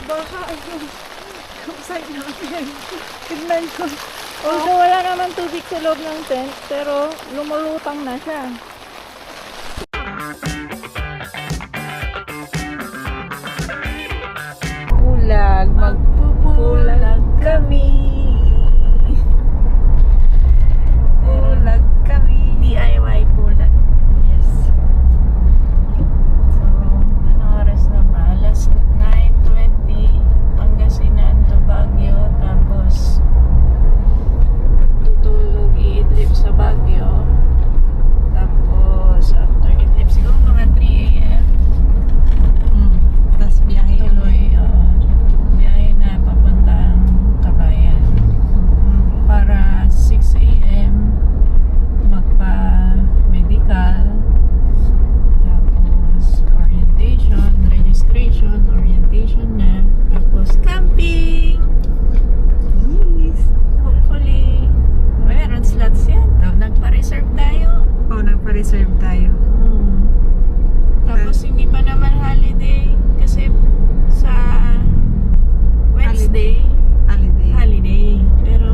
Baka yung campsite namin. Tignan ko. Although wala naman tubig sa loob ng tent, pero lumulutang na siya. Pulag, magpupulag kami. Pulag kami. DIY pulag. Yes. So, ano oras na ba? Alas 9:20, Pangasinan to Baguio, tapos tutulog, iidlip sa Baguio. Tapos, after idlip, siguro mga 3 AM, Tapos biyahe tuloy, biyahe na papuntang Kabayan. Para 6 AM, magpa-medical. Tapos, orientation, registration, orientation na. Tapos, camping! Yes. Hopefully, meron slots yan. Nagpa-reserve tayo. Oh, nagpa-reserve tayo. Tapos, hindi pa naman holiday. Kasi sa Wednesday, Holiday. holiday. Pero,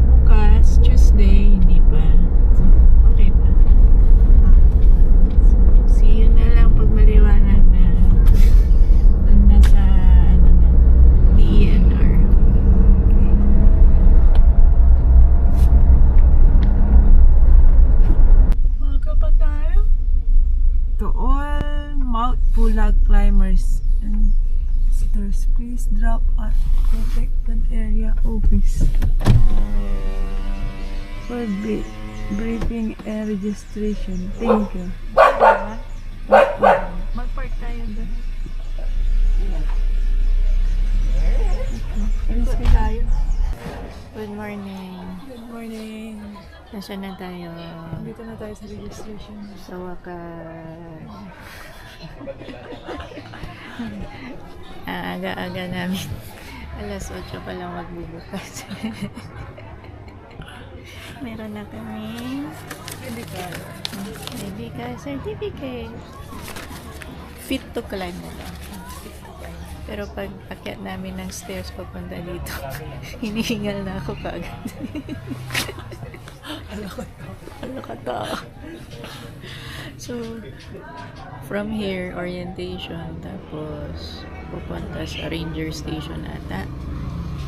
bukas, Tuesday, hindi pa. So, okay pa. See you na lang pag maliwanag na doon na sa ano na, DNR. Maga pa tayo? To all Mount Pulag climbers and visitors, please drop at protected area office for briefing and registration. Thank you. Diba? Mag-park tayo doon. Alis ka tayo. Good morning. Good morning. Nasaan na tayo? Dito na tayo sa registration. Sa wakas. Aga-aga namin. Alas 8 pa lang magbubukas. Meron na kami medical certificate. Fit to climb na lang. Pero pag akyat namin ng stairs papunta dito, hinihingal na ako kaagad. Alakata. So, from here, orientation, tapos pupunta sa ranger station ata.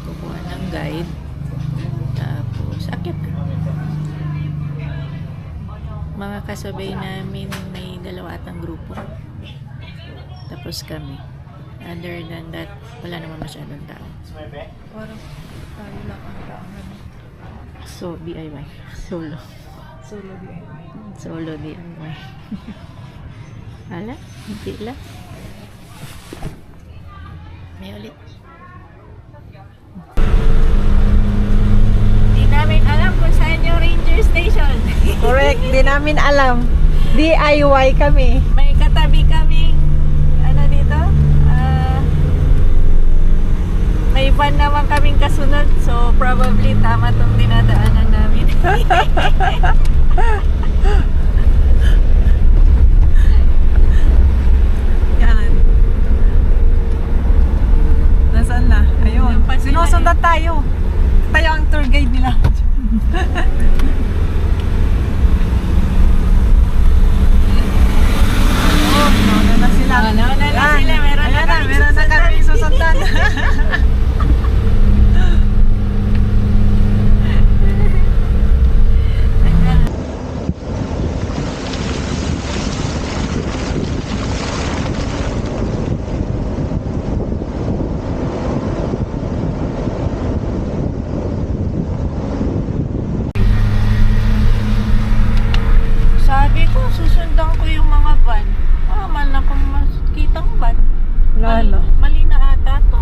Kukuha ng guide. Tapos, akyat na. Mga kasabay namin, may 2 atang grupo. Tapos kami. Other than that, wala naman masyadong tao. Parang tayo lang ang taangan. So, DIY. Solo. Solo din. Solo DIY. Hala, hindi lang. May ulit. Di namin alam kung saan yung ranger station. Correct, di namin alam. DIY kami. May katabi kaming, ano dito? May van naman kaming kasunod. So, probably tama tong dinadaanan namin. Yan. Nasaan na? Ayun. Yung pa sila Sinusundan tayo. Tayo ang tour guide nila. Oh, nauna na sila. Nauna na Yan. sila. Meron na Ayan kaming meron na kami susundan. Sabi ko, susundan ko yung mga van. Man akong makitang van. Lalo. Mali na ata to.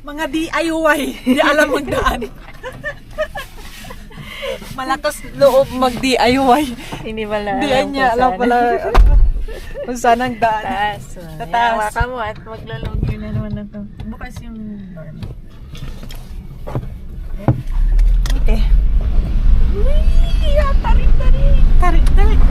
Mga DIY. Di alam magdaan. Malakas loob mag-DIY. Hindi pala Di alam niya kung alam saan. pala kung saan ang daan. Taas. Tataas. Hawa ka mo at maglalogyo na naman ako. Bukas yung door. Okay. Uy! Tarik! Tarik, tarik.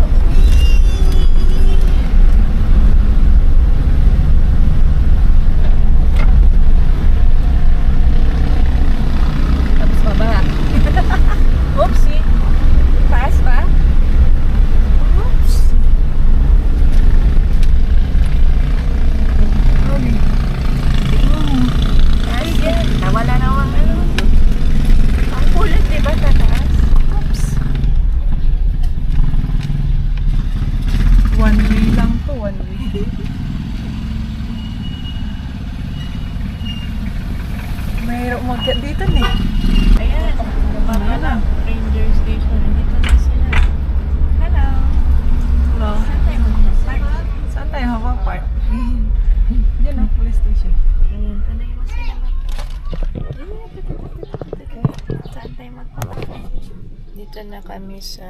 Dito na kami sa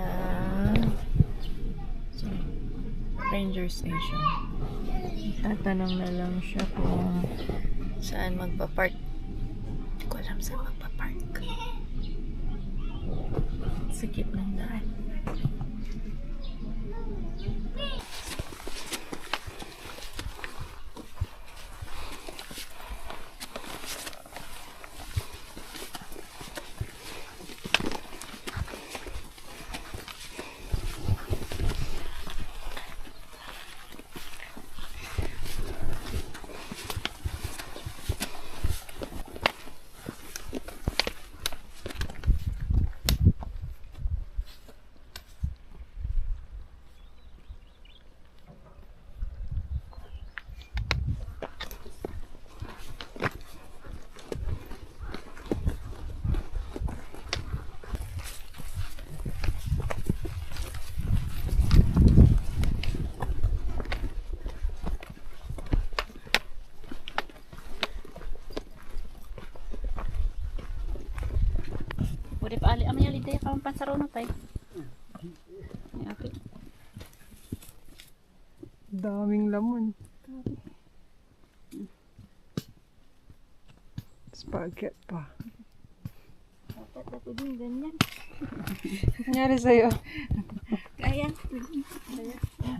Ranger Station. Tatanong na lang siya kung saan magpa-park. Hindi ko alam saan magpa-park. Sikip ng daan. Pwede pa ali amay ali tayo kang pansaro na tayo. Ay, apit. Daming lamon. Spaghetti pa. Dapat ako din ganyan. Nangyari sa'yo? Kaya.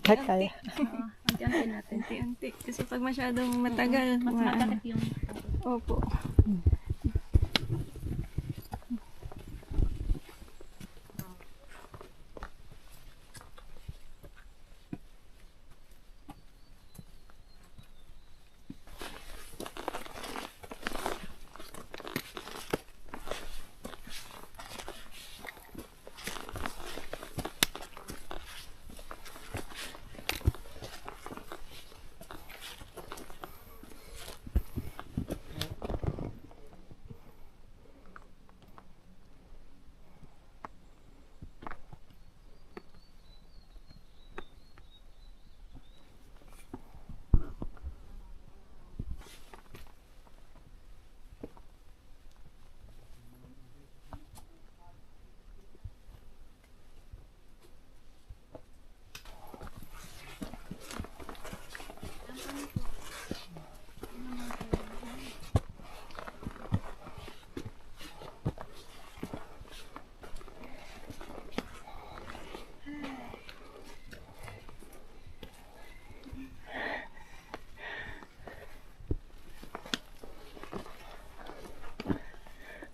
Kaya. Unti-unti natin. Unti-unti. Kasi pag masyadong matagal, Mas matagal yung Opo.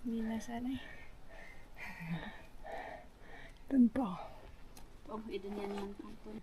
Hindi na sanay. Doon pa. oh, idun yan man kampon.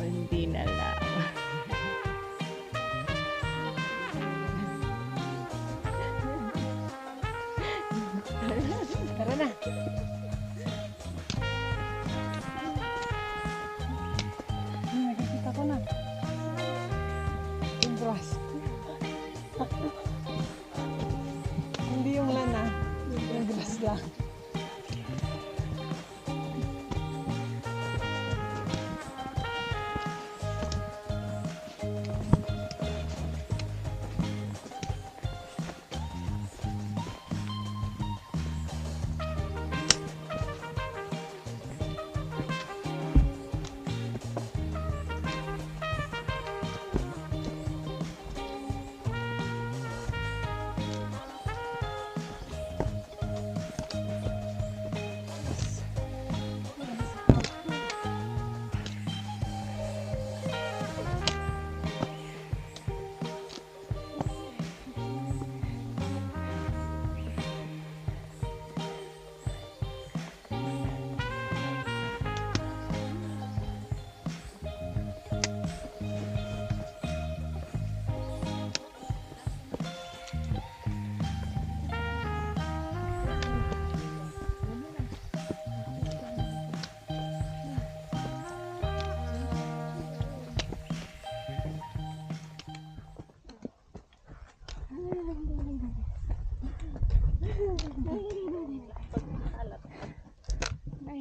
Hindi na lang. Tara na. Nakikita ko na. Yung grass. Hindi yung lana. Yung grass lang.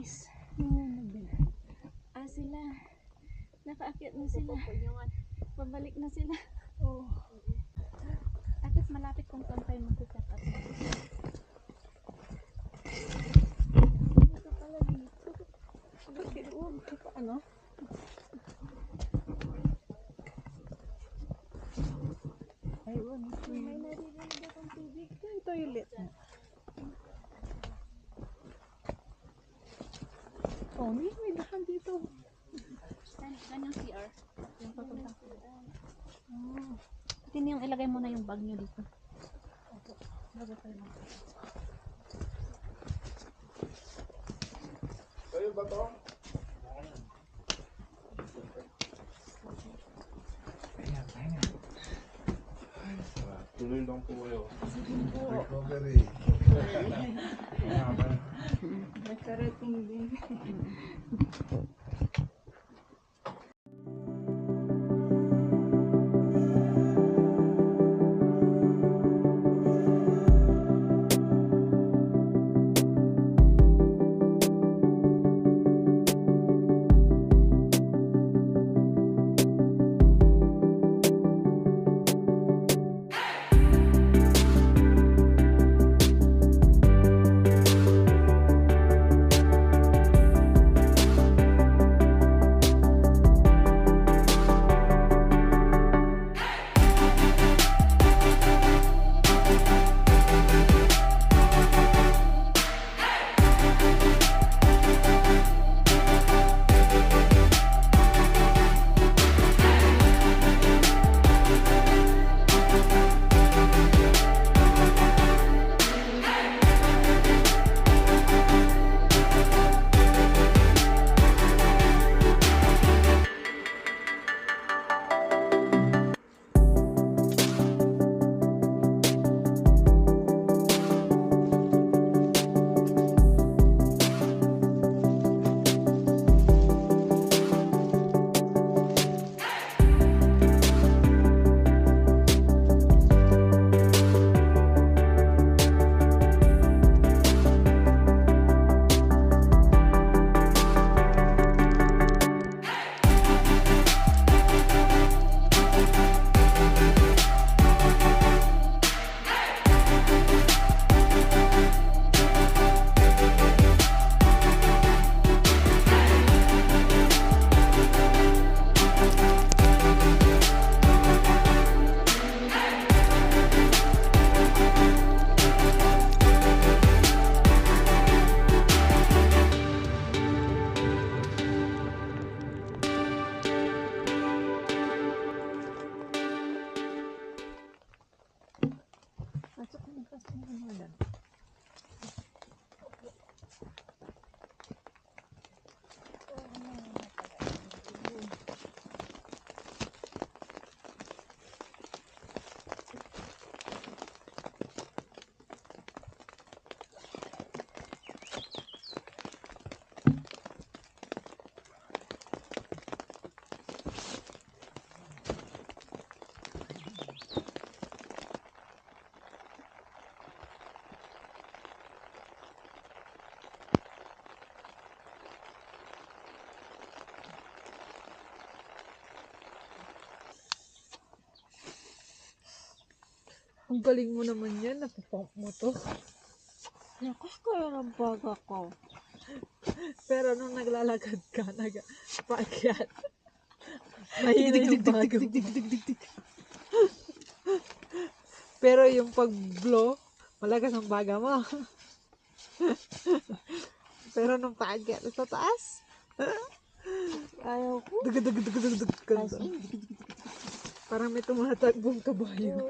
guys. Sila. Nakaakyat na sila. Pabalik na sila. Oh. At least malapit kung saan tayo mag-set up. Ito pala dito. Ano? Ayun. May naririnig akong tubig. Yung toilet. Oh, may dahan dito. Saan yung CR? Yung papuntang CR. Oh. Pati yung ilagay mo na yung bag nyo dito. Bago tayo mag- Kayo ba to? Tuloy lang po kayo. Recovery. Nakarating din. Ang galing mo naman yan. Napapump mo to. Lakas kaya ng baga ko. Pero nung naglalakad ka, nag-paakyat. Mahina yung baga mo. Pero yung pag-blow, malakas ang baga mo. Pero nung paakyat sa taas, Ayaw ko. dug. Parang may tumatagbong kabayo.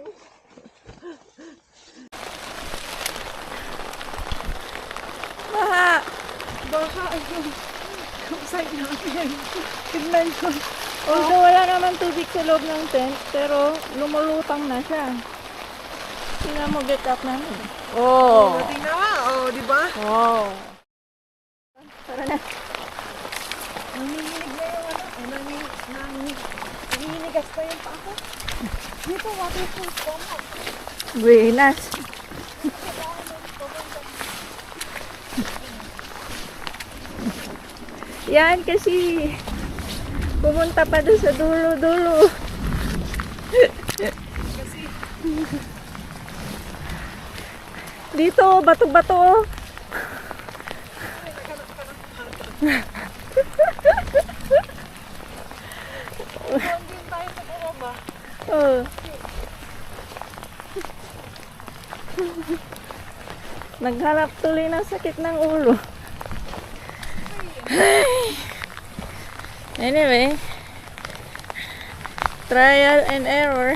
Baha! Baha! Yung side namin. Tignan ko. Although wala naman tubig sa loob ng tent, pero lumulutang na siya. Tingnan mo get up namin. Oh! Tingnan nga! Oh, di ba? Wow. Tara na. Nanginginig na yung ano. Nangingigas pa yung pako. Dito, waterproof ko mo. Buenas. Yan kasi pumunta pa doon sa dulo-dulo. Dito, bato-bato. Oh. Nagharap tuloy ng sakit ng ulo. Anyway, trial and error.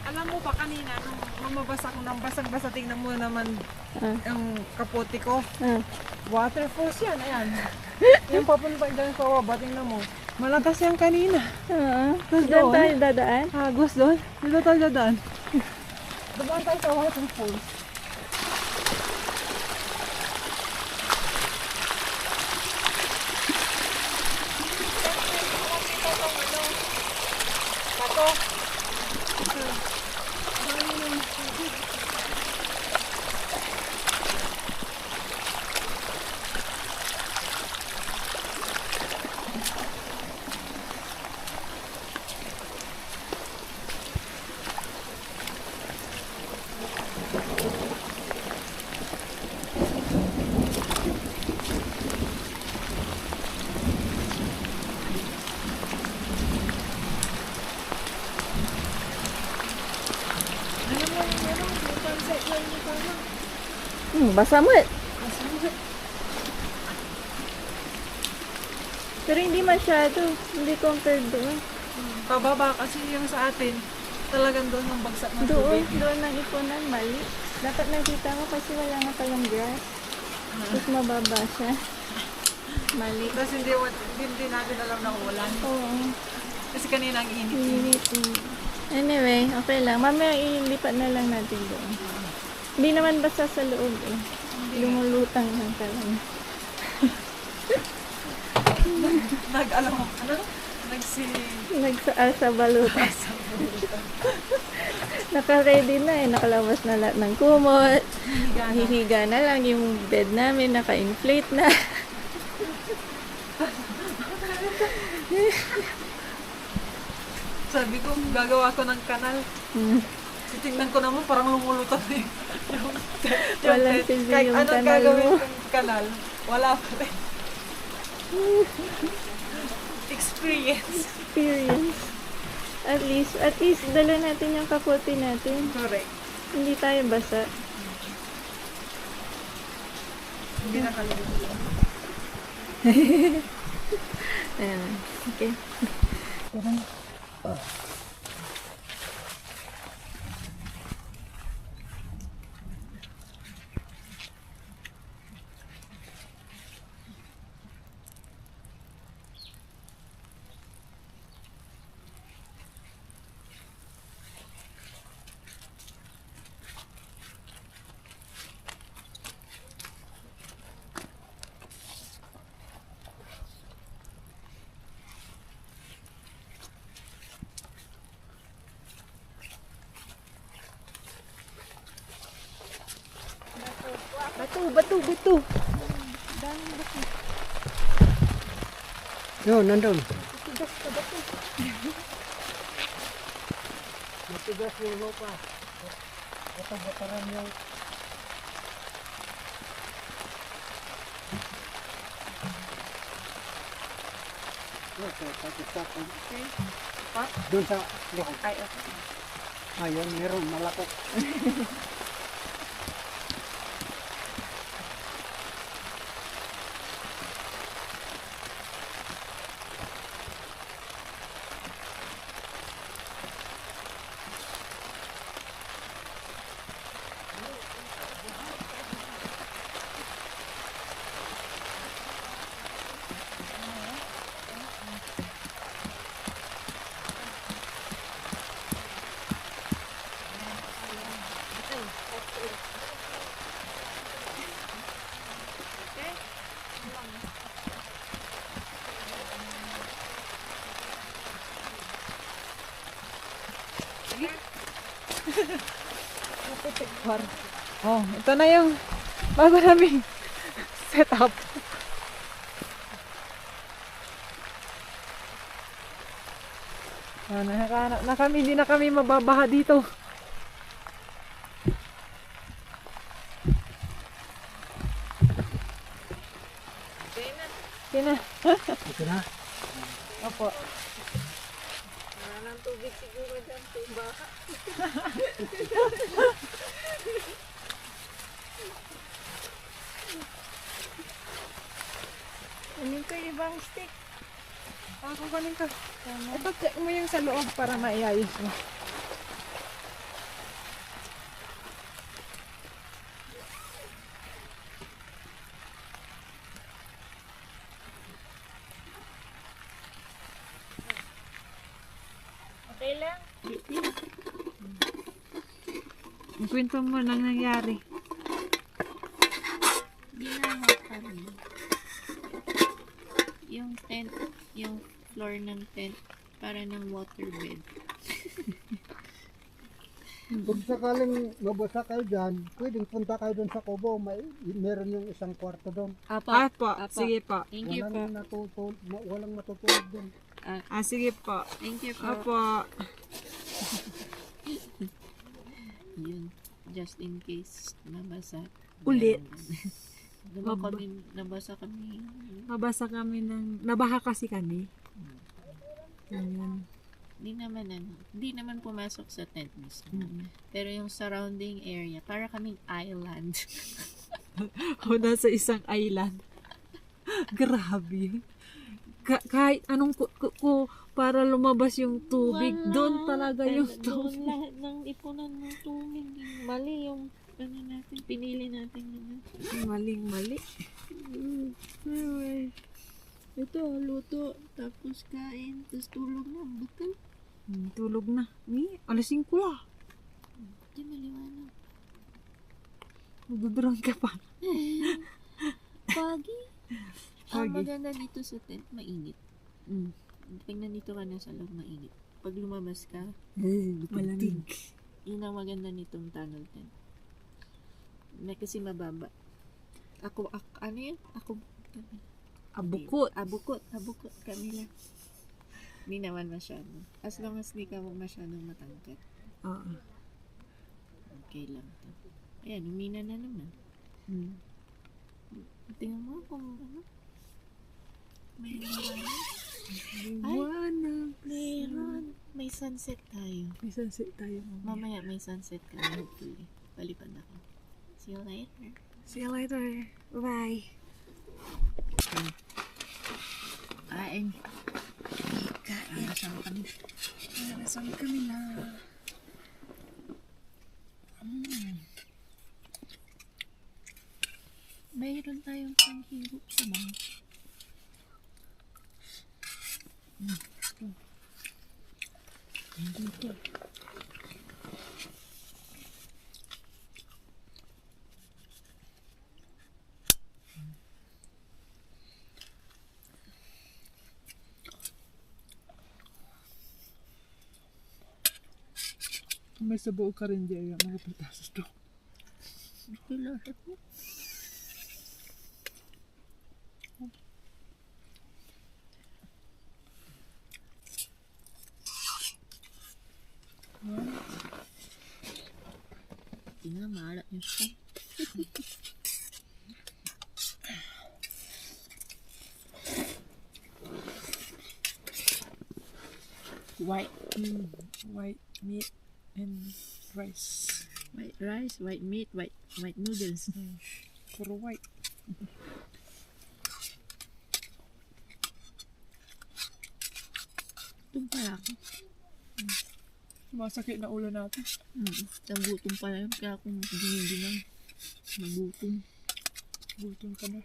Alam mo ba kanina, nung lumabas ako ng basag-basa, tingnan mo naman ang kapote ko. Waterfalls yan, ayan. Yung papunta dyan sa baba, tingnan mo. Malakas yan kanina. Doon tayo dadaan. Agos doon. Dito tayo dadaan. Dadaan tayo sa waterfalls. Basa mo. Pero hindi masyado. Hindi compared doon. Pababa kasi yung sa atin, talagang doon ang bagsak ng Doon, tubig. doon ang ipunan, mali. Dapat nakita mo kasi wala nga palang grass. Tapos mababa siya. Mali. Tapos hindi natin alam na ulan. Oo. Kasi kanina ang init. Init. Anyway, okay lang. Mamaya ilipat na lang natin doon. Hindi naman basta sa loob eh. Lumulutang lang talaga. Nag-alam mo, ano? Nagsaal sa balutan. Naka-ready na eh. Nakalabas na lahat ng kumot. Hihiga na lang yung bed namin. Naka-inflate na. Sabi ko, gagawa ko ng kanal. Titingnan ko naman, parang lumulutang na yung Walang tent. silbi Kahit yung anong kanal gagawin mo. kong kanal, wala pa rin. Experience. Experience. At least, dala natin yung kapote natin. Correct. Hindi tayo basa. Hindi nakalimutan. Ayan. Okay. Bato. Yun, nandun. Matigas yung lupa. Ito, bataran yung... Doon sa likod. Ayun, meron, malakot. Oh, ito na yung Bago namin set up. Nakahanap na kami, hindi na kami mababaha dito. Okay na. Ito na. Opo. Ano ko ibang stick? Ako kanin ka. Ito, check mo yung sa loob para maiayos mo. Okay lang. Kwento mo lang nangyari. Ginawa kami. Yung tent, yung floor ng tent, para ng waterbed. Kung sakaling mabasa kayo dyan, pwedeng punta kayo doon sa Kubo. Meron yung isang kwarto doon. Apo. Sige po. Thank you po. Walang matutulog doon. Sige po. Thank you po. Apo. Yun. Just in case nabasa. Ulit. Nabasa kami. Mabasa kami nabaha kasi kami. Ganyan. Hindi naman pumasok sa tent mismo. Pero yung surrounding area, para kaming island. O nasa isang island. Grabe. Kahit anong para lumabas yung tubig, doon talaga yung Doon tubig. lahat ng ipunan ng tubig. Mali yung pinili natin yun. Maling-mali. Ay, ito, luto, tapos kain, tapos tulog na, buto. Tulog na. Alas 5 lah. Di maliwanag. Magdudurang ka pa. Pagi. Ang Pagi. maganda dito sa tent, mainit. Pag nandito ka na sa loob, mainit. Pag lumabas ka, Malamig. yun ang maganda nitong tunnel tent. May kasi mababa. Ano yun? Abukot. Abukot kami lang. Hindi naman masyado. As long as di ka masyadong matangkat, Oo. okay lang to. Ayan, umina na naman. Tingnan mo kung ano. May Liwanag. meron. May sunset tayo. May sunset tayo. Mamaya may sunset ka. Hopefully. Palipad ako. See you later. See you later. Bye. Kain. Nakasama kami. Nasaan kami na? Mayroon tayong panghigop sa mga. May sabaw ka rin dyan yung mga patatas to. Lahat mo. Tingnan, maalat yung spoon. White meat and rice. White rice, white meat, white noodles. Puro white. Gutom pala ako. Masakit na ulo natin. Nagutom pala yun. Kaya akong giniginaw. Nagutom. Gutom ka na.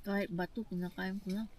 Kahit bato, kinakain ko lang.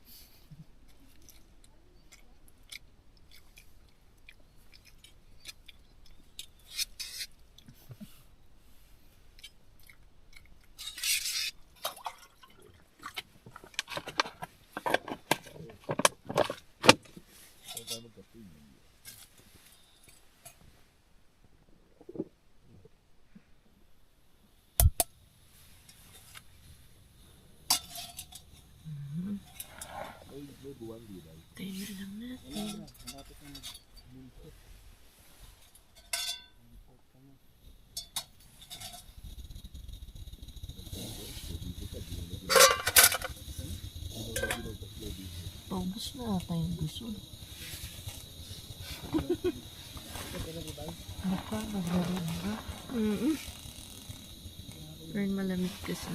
Tapos na ata yung gusto. Baka naglaro ba? Pero malamig kasi.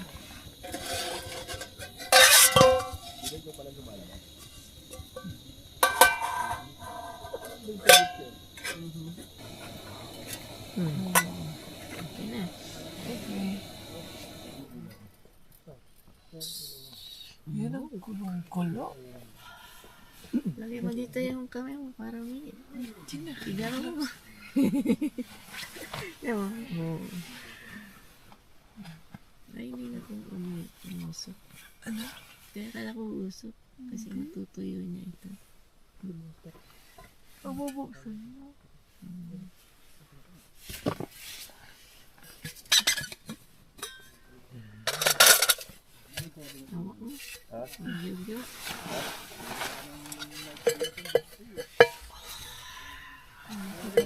Okay na. Yan ang kulong-kulo. Lagay mo dito yung kamay mo para uminit. Igaro mo. Yan mo. Ay, hindi na kong uminit yung usok. Ano? Kaya kala ko usok. Kasi matutuyo niya ito. Mabubuksan mo. Oo. Nagyo-gyo.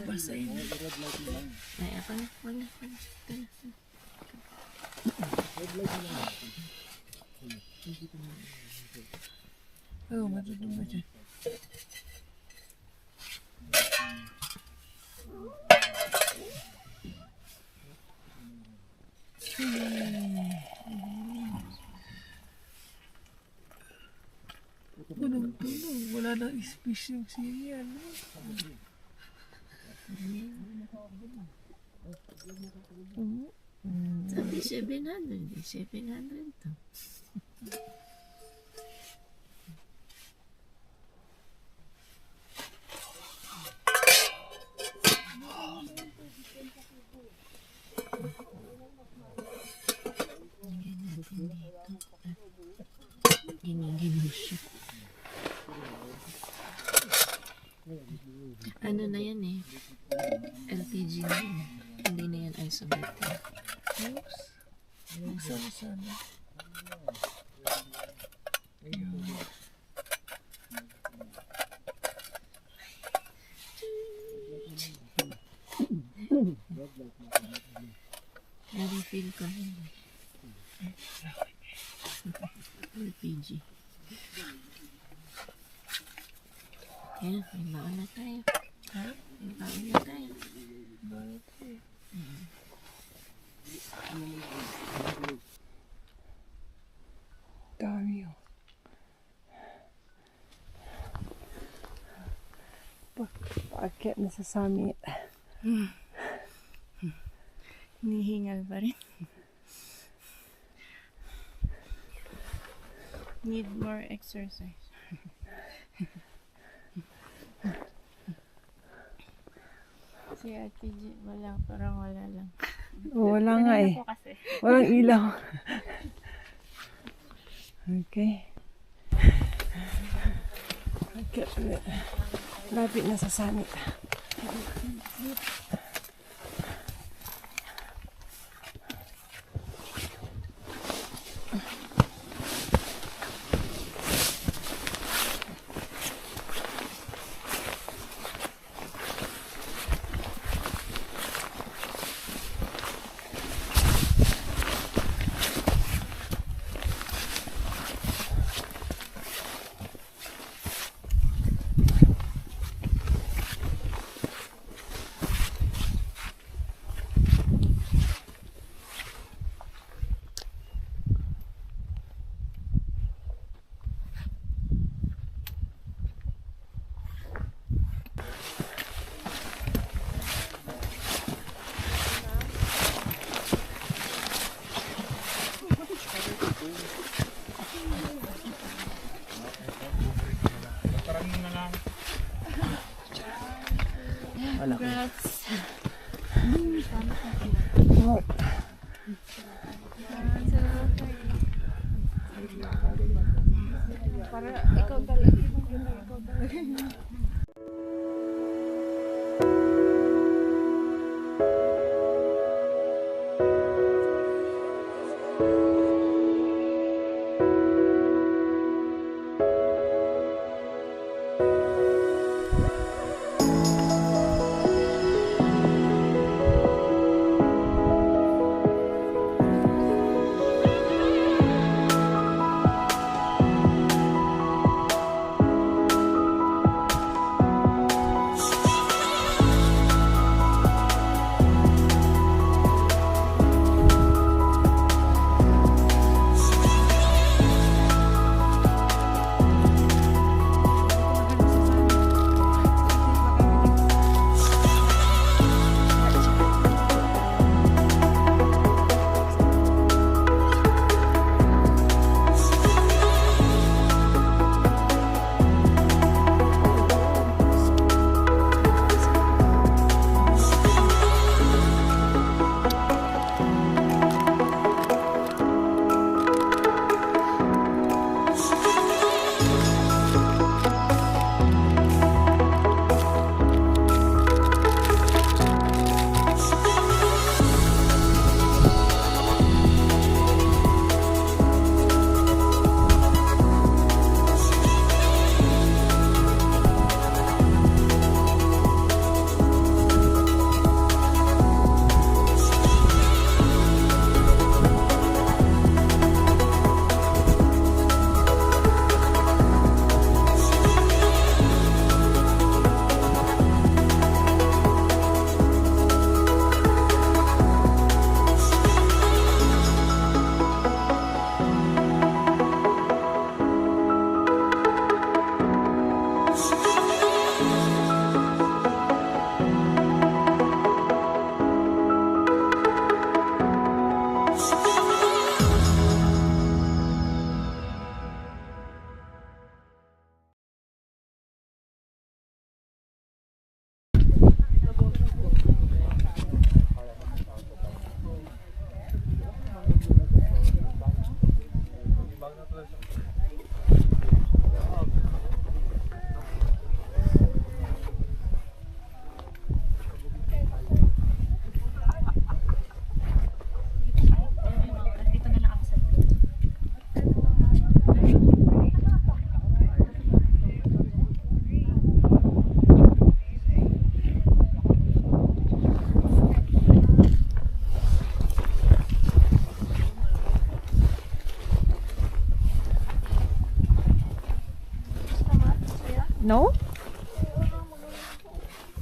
Basahin. Ay, ako na. Wala. Ito na. Oo, matutong ba dyan? Punong-puno. Wala nang space yung siya. No? Sabi 700. 700 to. Giniginusyo. Ano na yan eh? LPG na yan. Hindi na yan isolated. Sana. Na-refill ko na yun. LPG. Ayan, may baon na tayo. Ha? May baon na tayo. Dami yun. Paakyat na sa summit. Hinihingal pa rin. Need more exercise. Si Ate G, parang wala lang. Wala nga eh. Ako kasi. Walang ilaw. Okay. Paakyat ulit. Lapit na sa summit.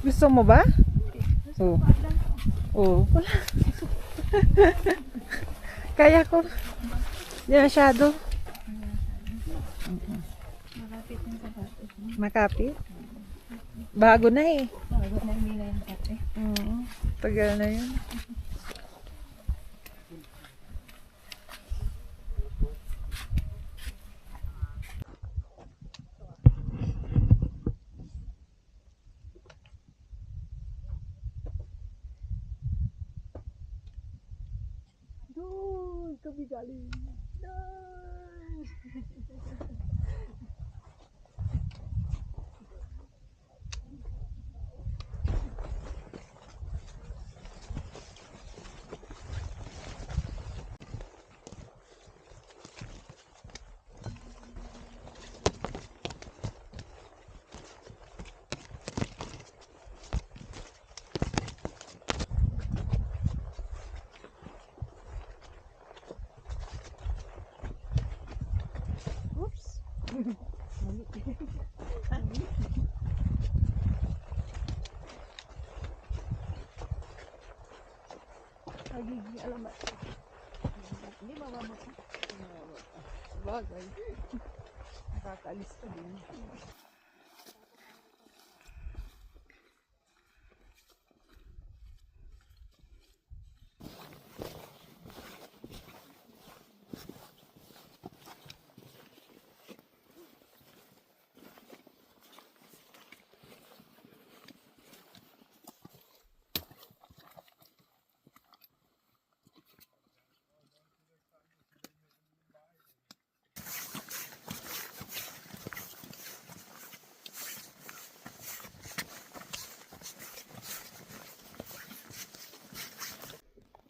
Gusto mo ba? Oo. Oo. Wala. Kaya ko. Hindi masyado. Makapit? Bago na eh. Bago na nila yung kape. Tagal na yun. Doon kami galing. Magiging alamat. Hindi mababasa. Bagay. Nakakaalis ka din.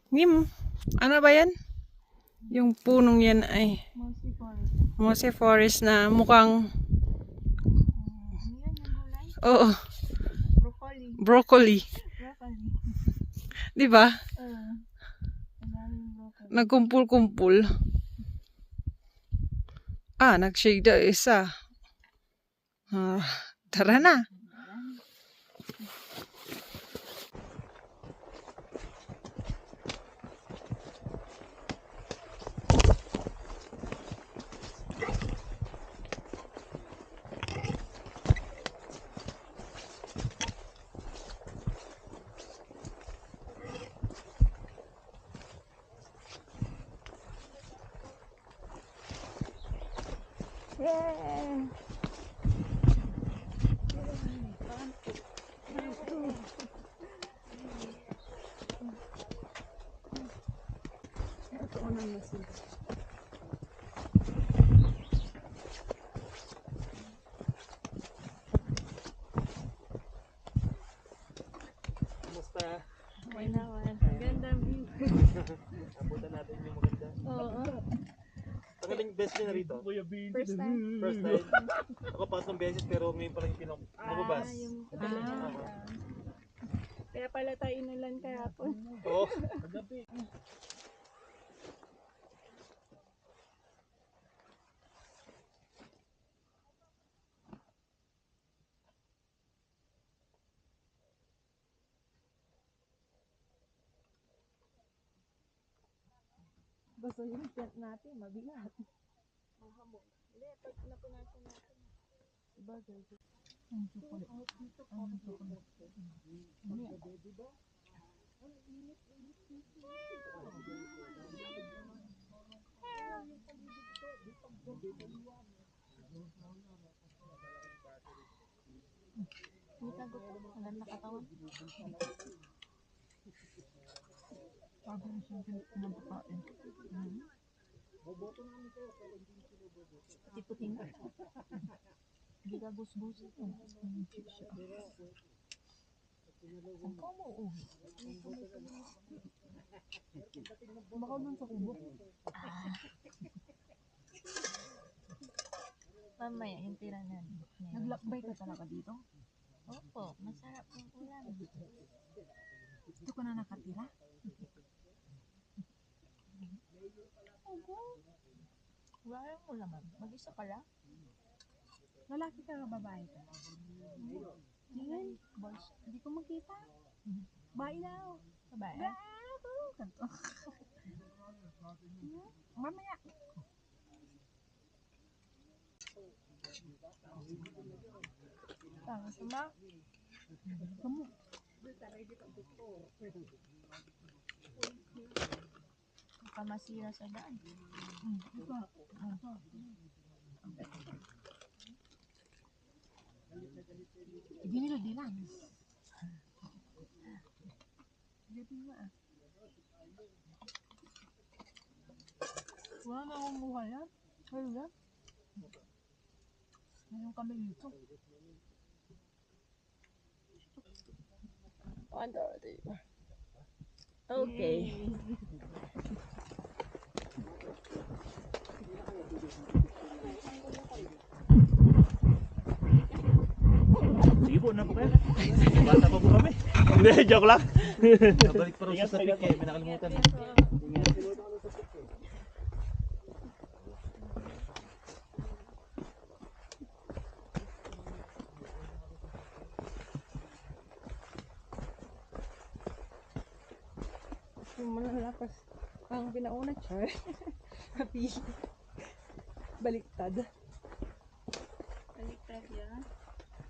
Nim, ano ba yan? Yung punong yan ay Mossy Forest na mukhang oo, broccoli. Di ba? Nagkumpul-kumpul. Nag-shade na isa. Tara na. Yeah! Okay naman. Magandang view. Abutan natin yung maganda. Oo. Pangalang best niya na rito? First time. First time. Ako patlong beses pero ngayon pa lang yung lumabas. Kaya pala tayo inulan kahapon. Oo. Kagabi. Basta yung tent natin, mabigat. Mahamog. Hindi, pag napunasan natin. Bagay. Kita ko po, maganda katawan. Pati puting ka. Hindi ka bus-bus. Saan ka umuuwi? Baka dun sa kubo. Mamaya, yung tira na. Naglakbay ka talaga dito? Opo, masarap yung ulam. Gusto ko na nakatira. Wala yung ulaman. Mag-isa pala? Lalaki ka o babae ka? Tingin. Boys. Hindi ko kita. Bye now. Bye. Mamaya. Tama sama. Baka masira sa daan. Gini lo dilang. Wala na akong buhay yan. Ano yan? Ngayon kami dito. Okay. Sige po, na po kayo. Bata pa po kami. Hindi, joke lang. Nabalik pa rin sa pick eh, may nakalimutan eh. Yung malalakas ang pinauna, char. Happy. Baliktad. Baliktad yan.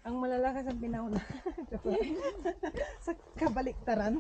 Ang malalakas ang pinauna. Sa kabaliktaran.